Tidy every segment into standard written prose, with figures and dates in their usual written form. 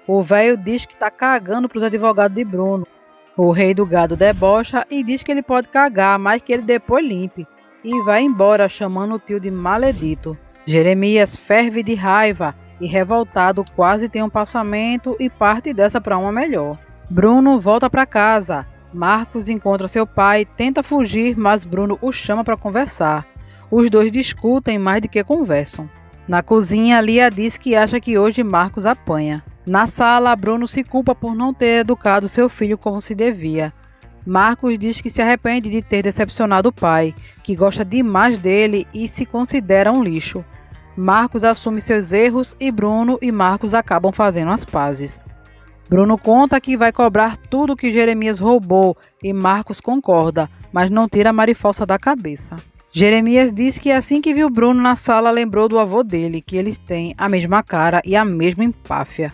O velho diz que tá cagando pros advogados de Bruno. O rei do gado debocha e diz que ele pode cagar, mas que ele depois limpe. E vai embora chamando o tio de maledito. Jeremias ferve de raiva e revoltado quase tem um passamento e parte dessa para uma melhor. Bruno volta para casa. Marcos encontra seu pai, tenta fugir, mas Bruno o chama para conversar. Os dois discutem mais do que conversam. Na cozinha, Lia diz que acha que hoje Marcos apanha. Na sala, Bruno se culpa por não ter educado seu filho como se devia. Marcos diz que se arrepende de ter decepcionado o pai, que gosta demais dele e se considera um lixo. Marcos assume seus erros e Bruno e Marcos acabam fazendo as pazes. Bruno conta que vai cobrar tudo que Jeremias roubou e Marcos concorda, mas não tira a Marifalsa da cabeça. Jeremias diz que assim que viu Bruno na sala lembrou do avô dele, que eles têm a mesma cara e a mesma empáfia.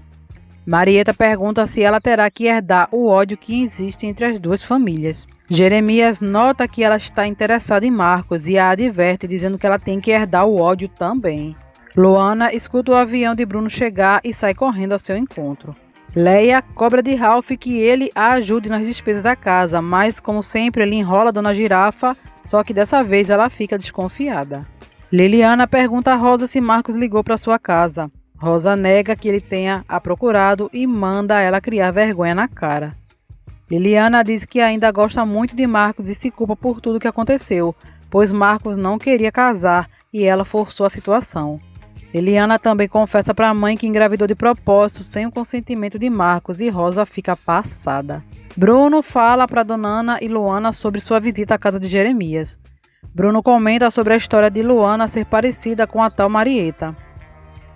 Marieta pergunta se ela terá que herdar o ódio que existe entre as duas famílias. Jeremias nota que ela está interessada em Marcos e a adverte dizendo que ela tem que herdar o ódio também. Luana escuta o avião de Bruno chegar e sai correndo ao seu encontro. Leia cobra de Ralph que ele a ajude nas despesas da casa, mas como sempre ele enrola a Dona Girafa, só que dessa vez ela fica desconfiada. Liliana pergunta a Rosa se Marcos ligou para sua casa. Rosa nega que ele tenha a procurado e manda ela criar vergonha na cara. Liliana diz que ainda gosta muito de Marcos e se culpa por tudo que aconteceu, pois Marcos não queria casar e ela forçou a situação. Liliana também confessa para a mãe que engravidou de propósito sem o consentimento de Marcos e Rosa fica passada. Bruno fala para Dona Ana e Luana sobre sua visita à casa de Jeremias. Bruno comenta sobre a história de Luana ser parecida com a tal Marieta.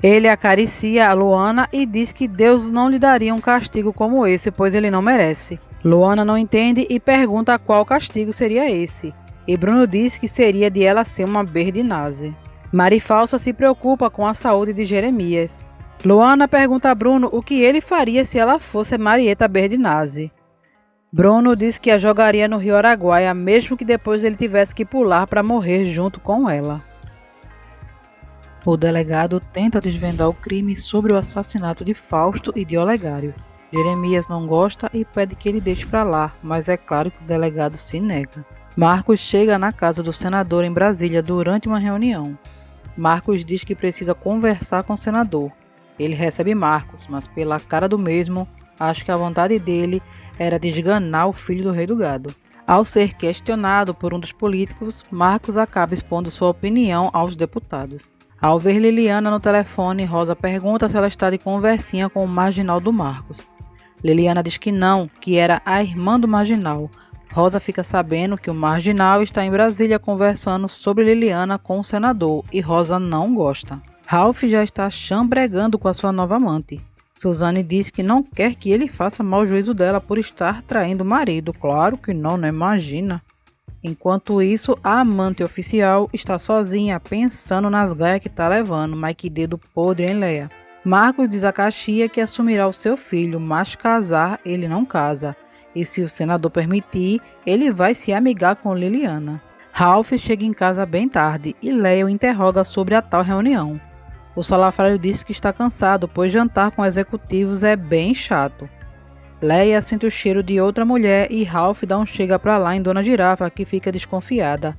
Ele acaricia a Luana e diz que Deus não lhe daria um castigo como esse, pois ele não merece. Luana não entende e pergunta qual castigo seria esse. E Bruno diz que seria de ela ser uma Berdinazzi. Marifalsa se preocupa com a saúde de Jeremias. Luana pergunta a Bruno o que ele faria se ela fosse Marieta Berdinazzi. Bruno diz que a jogaria no rio Araguaia, mesmo que depois ele tivesse que pular para morrer junto com ela. O delegado tenta desvendar o crime sobre o assassinato de Fausto e de Olegário. Jeremias não gosta e pede que ele deixe para lá, mas é claro que o delegado se nega. Marcos chega na casa do senador em Brasília durante uma reunião. Marcos diz que precisa conversar com o senador. Ele recebe Marcos, mas pela cara do mesmo, acho que a vontade dele era de esganar o filho do rei do gado. Ao ser questionado por um dos políticos, Marcos acaba expondo sua opinião aos deputados. Ao ver Liliana no telefone, Rosa pergunta se ela está de conversinha com o marginal do Marcos. Liliana diz que não, que era a irmã do marginal. Rosa fica sabendo que o marginal está em Brasília conversando sobre Liliana com o senador e Rosa não gosta. Ralph já está chambregando com a sua nova amante. Suzane diz que não quer que ele faça mau juízo dela por estar traindo o marido. Claro que não, né? Imagina. Enquanto isso, a amante oficial está sozinha, pensando nas gaias que está levando, mas que dedo podre, hein, Leia? Marcos diz a Caxia que assumirá o seu filho, mas casar ele não casa. E se o senador permitir, ele vai se amigar com Liliana. Ralph chega em casa bem tarde e Leia o interroga sobre a tal reunião. O salafrário diz que está cansado, pois jantar com executivos é bem chato. Leia sente o cheiro de outra mulher e Ralph dá um chega pra lá em Dona Girafa, que fica desconfiada.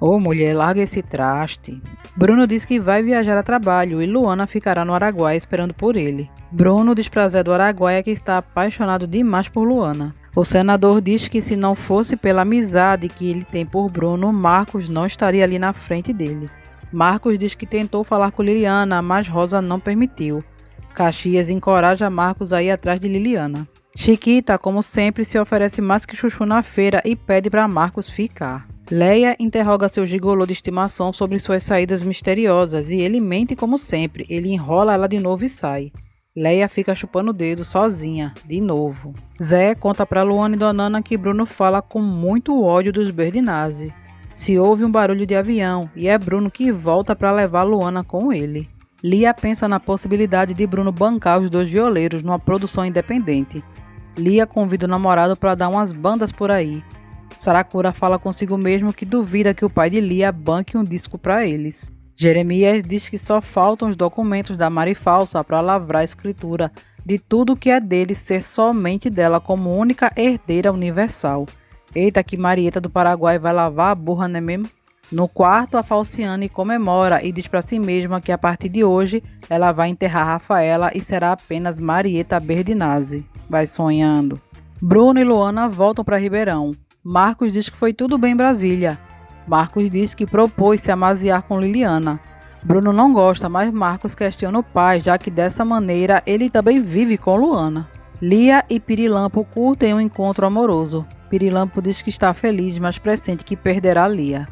Ô mulher, larga esse traste. Bruno diz que vai viajar a trabalho e Luana ficará no Araguaia esperando por ele. Bruno diz pra Zé do Araguaia que está apaixonado demais por Luana. O senador diz que se não fosse pela amizade que ele tem por Bruno, Marcos não estaria ali na frente dele. Marcos diz que tentou falar com Liliana, mas Rosa não permitiu. Caxias encoraja Marcos a ir atrás de Liliana. Chiquita, como sempre, se oferece mais que chuchu na feira e pede para Marcos ficar. Leia interroga seu gigolô de estimação sobre suas saídas misteriosas e ele mente como sempre. Ele enrola ela de novo e sai. Leia fica chupando o dedo sozinha, de novo. Zé conta para Luana e Dona Ana que Bruno fala com muito ódio dos Berdinazzi. Se ouve um barulho de avião e é Bruno que volta para levar Luana com ele. Lia pensa na possibilidade de Bruno bancar os dois violeiros numa produção independente. Lia convida o namorado para dar umas bandas por aí. Saracura fala consigo mesmo que duvida que o pai de Lia banque um disco para eles. Jeremias diz que só faltam os documentos da Marifalsa para lavrar a escritura de tudo que é dele ser somente dela como única herdeira universal. Eita, que Marieta do Paraguai vai lavar a burra, não é mesmo? No quarto, a Falciane comemora e diz para si mesma que a partir de hoje ela vai enterrar Rafaela e será apenas Marieta Berdinazzi. Vai sonhando. Bruno e Luana voltam para Ribeirão. Marcos diz que foi tudo bem em Brasília. Marcos diz que propôs se amaziar com Liliana. Bruno não gosta, mas Marcos questiona o pai, já que dessa maneira ele também vive com Luana. Lia e Pirilampo curtem um encontro amoroso. Pirilampo diz que está feliz, mas pressente que perderá Lia.